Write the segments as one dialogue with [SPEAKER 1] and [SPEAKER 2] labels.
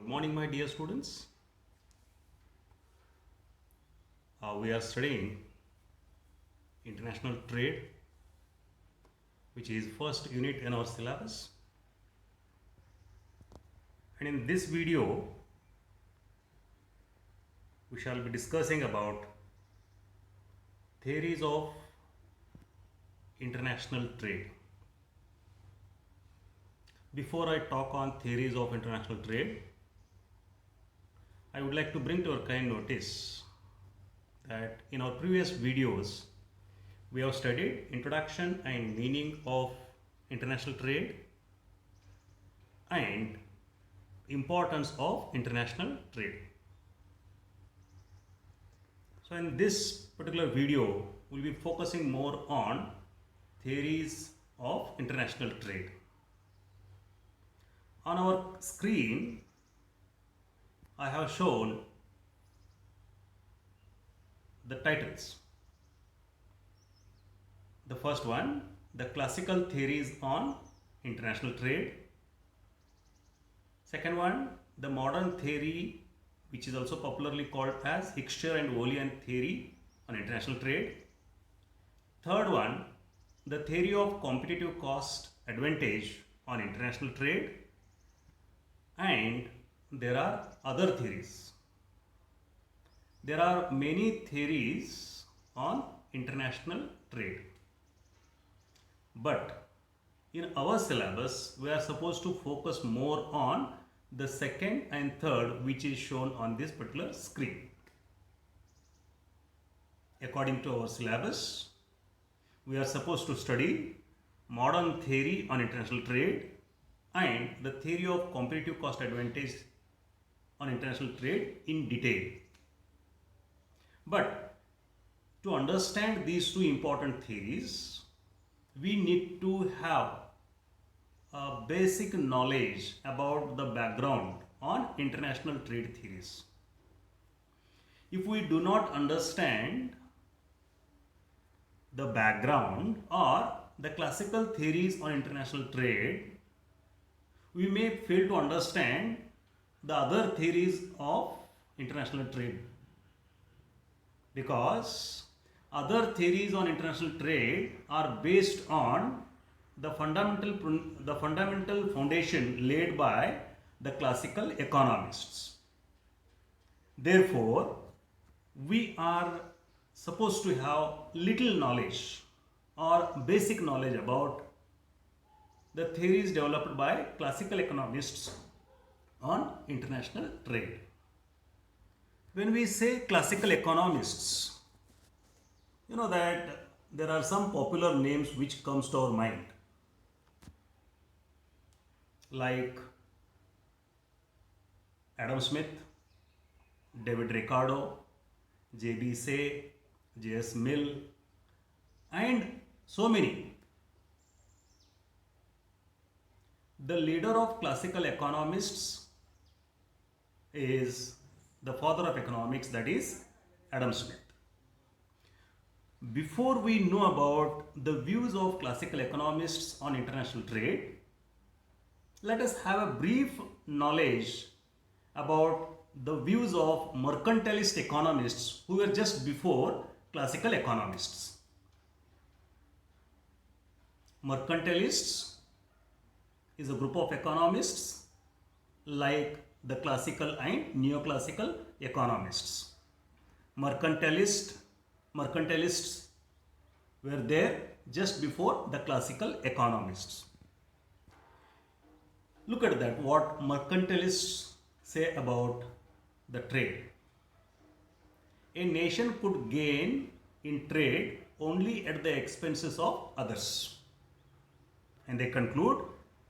[SPEAKER 1] Good morning, my dear students. We are studying international trade, which is first unit in our syllabus. And in this video, we shall be discussing about theories of international trade. Before I talk on theories of international trade, I would like to bring to your kind notice that in our previous videos, we have studied introduction and meaning of international trade and importance of international trade. So in this particular video, we'll be focusing more on theories of international trade. On our screen, I have shown the titles. The first one, the classical theories on international trade. Second one, the modern theory, which is also popularly called as Heckscher and Olian theory on international trade. Third one, the theory of competitive cost advantage on international trade. And there are other theories. There are many theories on international trade. But in our syllabus, we are supposed to focus more on the second and third, which is shown on this particular screen. According to our syllabus, we are supposed to study modern theory on international trade and the theory of competitive cost advantage on international trade in detail. But to understand these two important theories, we need to have a basic knowledge about the background on international trade theories. If we do not understand the background or the classical theories on international trade, we may fail to understand the other theories of international trade, because other theories on international trade are based on the fundamental foundation laid by the classical economists. Therefore, we are supposed to have little knowledge or basic knowledge about the theories developed by classical economists on international trade. When we say classical economists, you know that there are some popular names which comes to our mind, like Adam Smith, David Ricardo, J.B. Say, J.S. Mill, and so many. The leader of classical economists is the father of economics, that is Adam Smith. Before we know about the views of classical economists on international trade, let us have a brief knowledge about the views of mercantilist economists who were just before classical economists. Mercantilists is a group of economists like the classical and neoclassical economists. Mercantilists were there just before the classical economists. Look at that, what mercantilists say about the trade. A nation could gain in trade only at the expenses of others. And they conclude,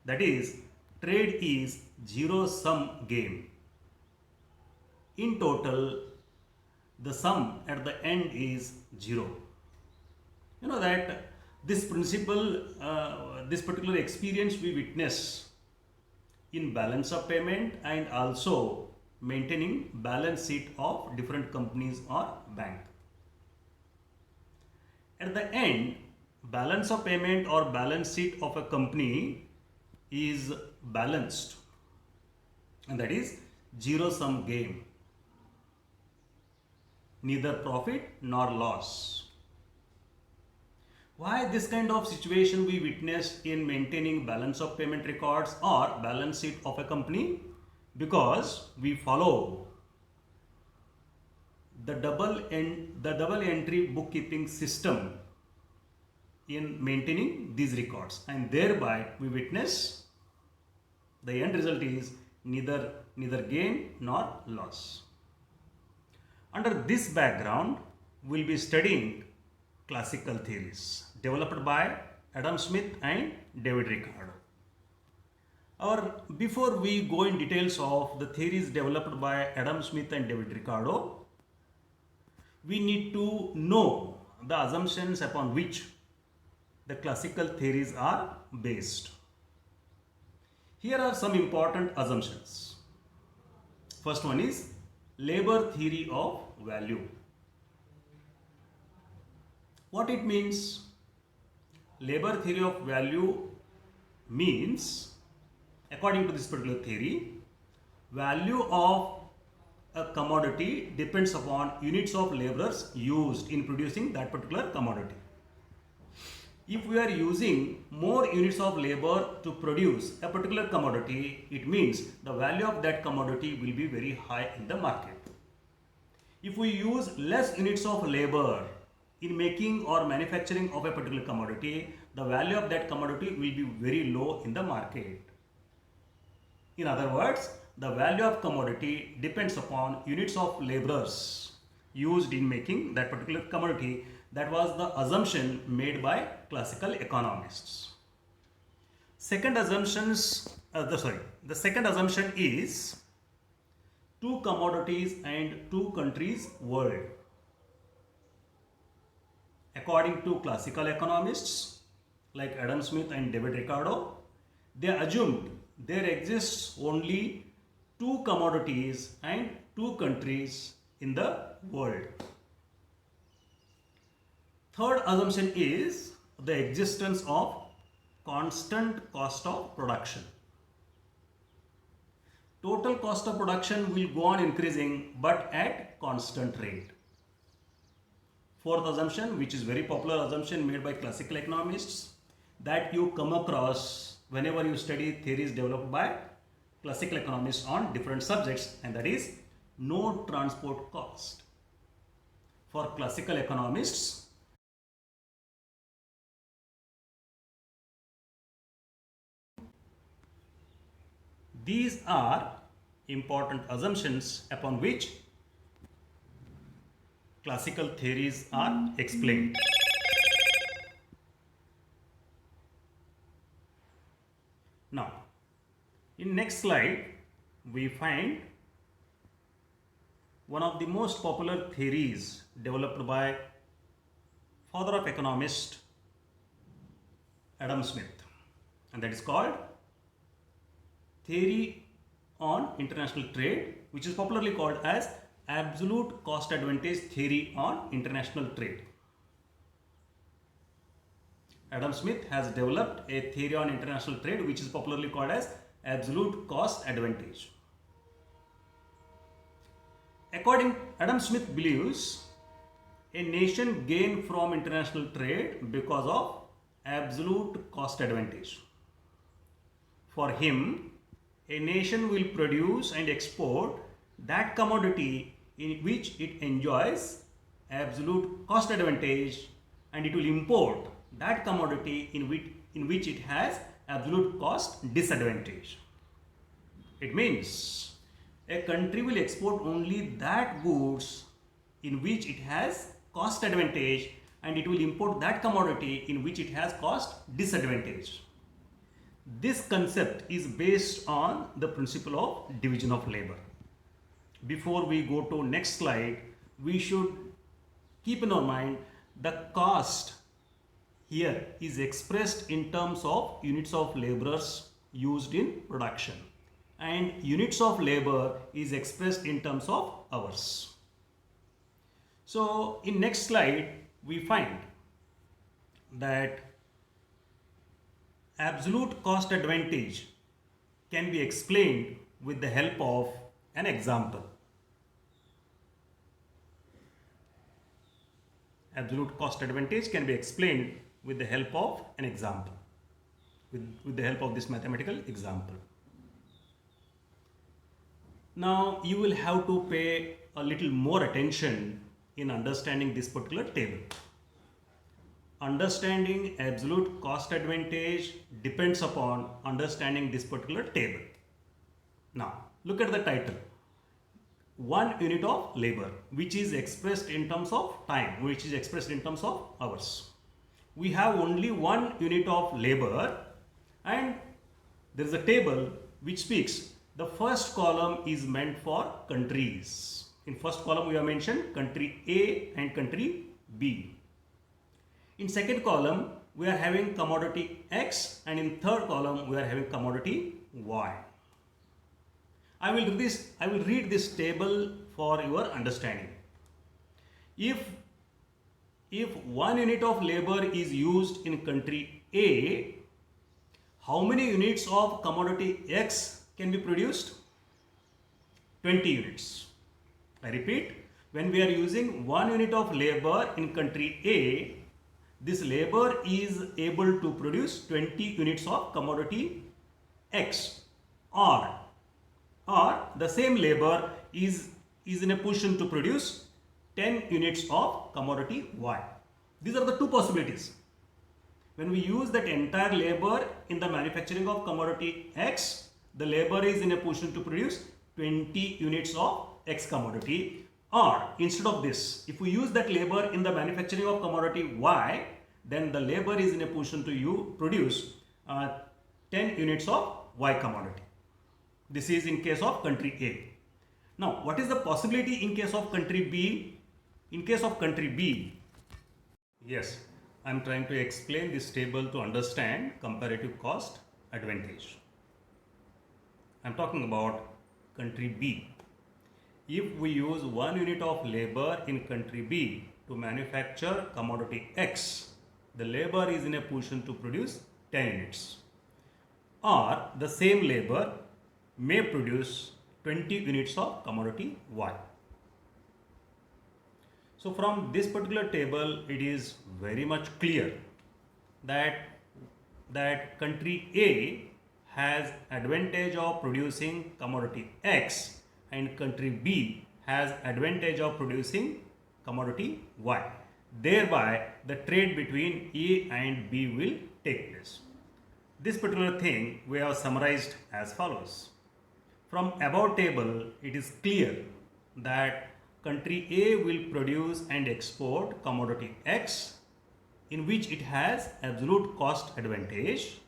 [SPEAKER 1] that is, trade is zero-sum game. In total, the sum at the end is zero. You know that this principle, this particular experience we witness in balance of payment and also maintaining balance sheet of different companies or bank. At the end, balance of payment or balance sheet of a company is balanced, and that is zero sum game, neither profit nor loss. Why this kind of situation we witness in maintaining balance of payment records or balance sheet of a company? Because we follow the double entry bookkeeping system in maintaining these records, and thereby we witness the end result is neither gain nor loss. Under this background, we'll be studying classical theories developed by Adam Smith and David Ricardo. Before we go in details of the theories developed by Adam Smith and David Ricardo, we need to know the assumptions upon which the classical theories are based. Here are some important assumptions. First one is labor theory of value. What it means? Labor theory of value means, according to this particular theory, value of a commodity depends upon units of laborers used in producing that particular commodity. If we are using more units of labor to produce a particular commodity, it means the value of that commodity will be very high in the market. If we use less units of labor in making or manufacturing of a particular commodity, the value of that commodity will be very low in the market. In other words, the value of commodity depends upon units of laborers used in making that particular commodity. That was the assumption made by classical economists. The second assumption is two commodities and two countries world. According to classical economists like Adam Smith and David Ricardo, they assumed there exists only two commodities and two countries in the world. Third assumption is the existence of constant cost of production. Total cost of production will go on increasing but at constant rate. Fourth assumption, which is very popular assumption made by classical economists, that you come across whenever you study theories developed by classical economists on different subjects, and that is no transport cost. For classical economists, these are important assumptions upon which classical theories are explained. Now, in next slide, we find one of the most popular theories developed by father of economist Adam Smith, and that is called theory on international trade, which is popularly called as absolute cost advantage theory on international trade. Adam Smith has developed a theory on international trade which is popularly called as absolute cost advantage. According, Adam Smith believes a nation gain from international trade because of absolute cost advantage. For him, a nation will produce and export that commodity in which it enjoys absolute cost advantage, and it will import that commodity in which it has absolute cost disadvantage. It means a country will export only that goods in which it has cost advantage, and it will import that commodity in which it has cost disadvantage. This concept is based on the principle of division of labor. Before we go to next slide, we should keep in our mind the cost here is expressed in terms of units of laborers used in production, and units of labor is expressed in terms of hours. So in next slide, we find that absolute cost advantage can be explained with the help of an example. Absolute cost advantage can be explained with the help of an example, with the help of this mathematical example. Now you will have to pay a little more attention in understanding this particular table. Understanding absolute cost advantage depends upon understanding this particular table. Now look at the title. 1 unit of labor, which is expressed in terms of time, which is expressed in terms of hours. We have only 1 unit of labor, and there is a table which speaks. The first column is meant for countries. In first column we have mentioned country A and country B. In second column we are having commodity X, and in third column we are having commodity Y. I will read this table for your understanding. If 1 unit of labor is used in country A, how many units of commodity X can be produced? 20 units. I repeat, when we are using 1 unit of labor in country A, this labor is able to produce 20 units of commodity X, or the same labor is in a position to produce 10 units of commodity Y. These are the two possibilities. When we use that entire labor in the manufacturing of commodity X, the labor is in a position to produce 20 units of X commodity, or instead of this, if we use that labor in the manufacturing of commodity Y, then the labor is in a position to produce 10 units of Y commodity. This is in case of country A. Now, what is the possibility in case of country B? In case of country B, yes, I am trying to explain this table to understand comparative cost advantage. I am talking about country B. If we use 1 unit of labor in country B to manufacture commodity X, the labor is in a position to produce 10 units. Or the same labor may produce 20 units of commodity Y. So from this particular table, it is very much clear that country A has advantage of producing commodity X, and country B has advantage of producing commodity Y. Thereby, the trade between A and B will take place. This particular thing we have summarized as follows. From above table, it is clear that country A will produce and export commodity X, in which it has absolute cost advantage,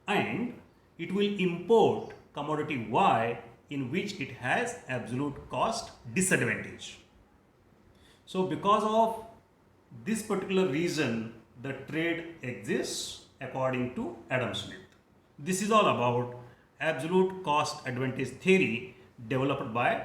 [SPEAKER 1] and it will import commodity Y, in which it has absolute cost disadvantage. So because of this particular reason, the trade exists according to Adam Smith. This is all about absolute cost advantage theory developed by